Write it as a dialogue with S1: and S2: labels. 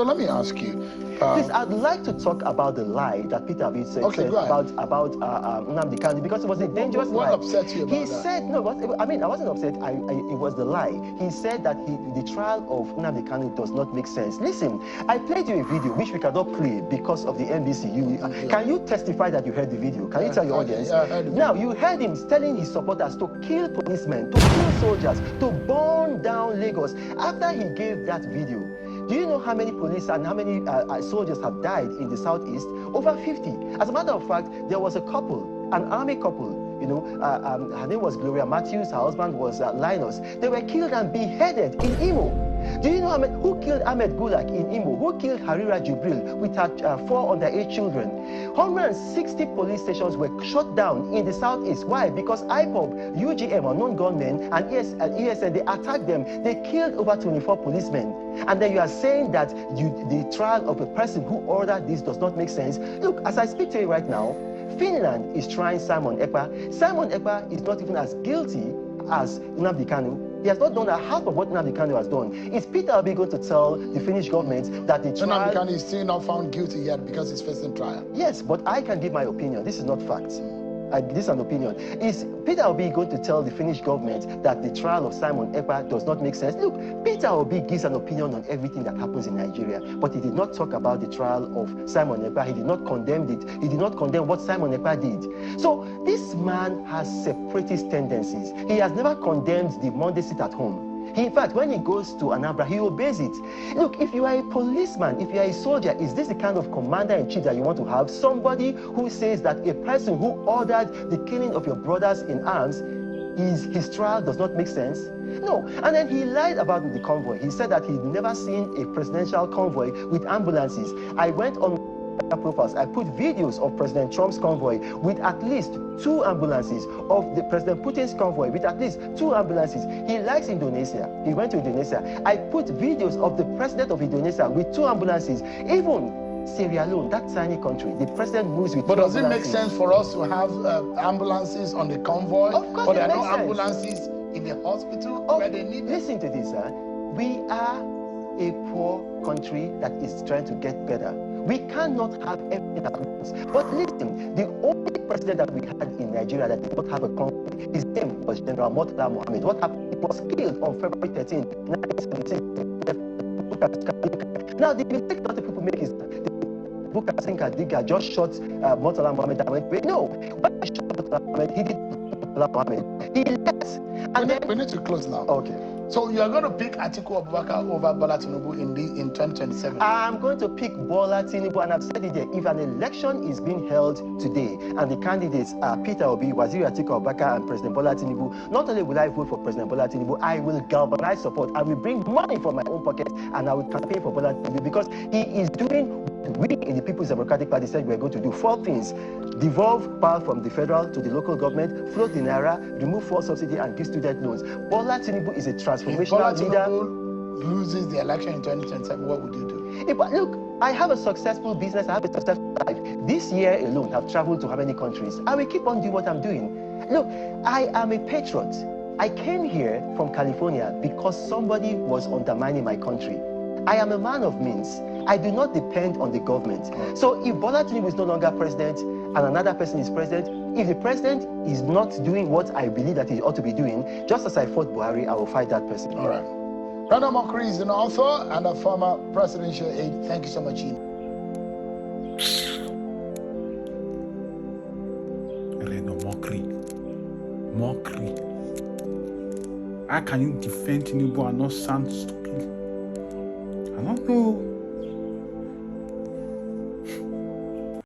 S1: So let me ask you.
S2: Please, I'd like to talk about the lie that Peter Obi said about nnamdi Kanu, because it was a dangerous lie.
S1: What upset you about
S2: he
S1: that?
S2: said, no, I mean, I wasn't upset. It was the lie. He said that the trial of nnamdi Kanu does not make sense. Listen, I played you a video which we cannot play because of the NBC. Can you testify that you heard the video? Can you tell your audience?
S1: I heard the
S2: now,
S1: video.
S2: you heard him telling his supporters to kill policemen, to kill soldiers, to burn down Lagos. After he gave that video, do you know how many police and how many soldiers have died in the southeast? Over 50. As a matter of fact, there was a couple, an army couple, you know, her name was Gloria Matthews, her husband was Linus. They were killed and beheaded in Imo. Do you know who killed Ahmed Gulak in Imo? Who killed Harira Jibril with her 4 underage children? 160 police stations were shut down in the southeast. Why? Because IPOB, UGM, unknown gunmen, and ESN, they attacked them. They killed over 24 policemen. And then you are saying that the trial of a person who ordered this does not make sense. Look, as I speak to you right now, Finland is trying Simon Ekpa. Simon Ekpa is not even as guilty as nnamdi Kanu. He has not done a half of what nnamdi Kanu has done. Is Peter Obi going to tell the Finnish government that the trial...
S1: nnamdi Kanu is still not found guilty yet because it's facing trial?
S2: Yes, but I can give my opinion. This is not fact. This is an opinion. Is Peter Obi going to tell the Finnish government that the trial of Simon Ekpa does not make sense? Look, Peter Obi gives an opinion on everything that happens in Nigeria, but he did not talk about the trial of Simon Ekpa. He did not condemn it. He did not condemn what Simon Ekpa did. So this man has separatist tendencies. He has never condemned the Monday sit at home. In fact, when he goes to Anambra, he obeys it. Look, if you are a policeman, if you are a soldier, is this the kind of commander-in-chief that you want to have? Somebody who says that a person who ordered the killing of your brothers in arms, his trial does not make sense? No. And then he lied about the convoy. He said that he'd never seen a presidential convoy with ambulances. I went on profiles. I put videos of President Trump's convoy with at least 2 ambulances, of the President Putin's convoy with at least 2 ambulances. He likes Indonesia. He went to Indonesia. I put videos of the president of Indonesia with 2 ambulances. Even Sierra Leone, that tiny country, the president moves with 2 ambulances.
S1: But does it make sense for us to have ambulances on the convoy?
S2: Of course,
S1: but there
S2: it
S1: are no
S2: makes sense.
S1: ambulances in the hospital where they need them?
S2: Listen to this, sir. We are a poor country that is trying to get better. We cannot have everything at once. But listen, the only president that we had in Nigeria that did not have a convoy, his name was General Murtala Mohammed. What happened? He was killed on February 13, 1976. Now, the mistake that the people make is Buka just shot Murtala Mohammed and went away. No, when he shot Murtala Mohammed, he did Murtala Mohammed. He left. And
S1: we need to close now.
S2: Okay.
S1: So you are going to pick Atiku Abubakar over Bola Tinubu in 2027?
S2: I'm going to pick Bola Tinubu, and I've said it there. If an election is being held today, and the candidates are Peter Obi, Waziri Atiku Abubakar, and President Bola Tinubu, not only will I vote for President Bola Tinubu, I will galvanize support. I will bring money from my own pocket, and I will campaign for Bola Tinubu, because he is doing what we in the People's Democratic Party said we are going to do. 4 things: devolve power from the federal to the local government, float the naira, remove fuel subsidy, and give student loans. Bola Tinubu is a transformational leader.
S1: Tinubu loses the election in 2027, what would you do?
S2: Look, I have a successful business, I have a successful life. This year alone, I've traveled to how many countries? I will keep on doing what I'm doing. Look, I am a patriot. I came here from California because somebody was undermining my country. I am a man of means. I do not depend on the government. So if Bola Tinubu is no longer president and another person is president, if the president is not doing what I believe that he ought to be doing, just as I fought Buhari, I will fight that person.
S1: All right. Reno Mokri is an author and a former presidential aide. Thank you so much.
S3: Reno Mokri. How can you defend Tinubu and not sound stupid? I don't know.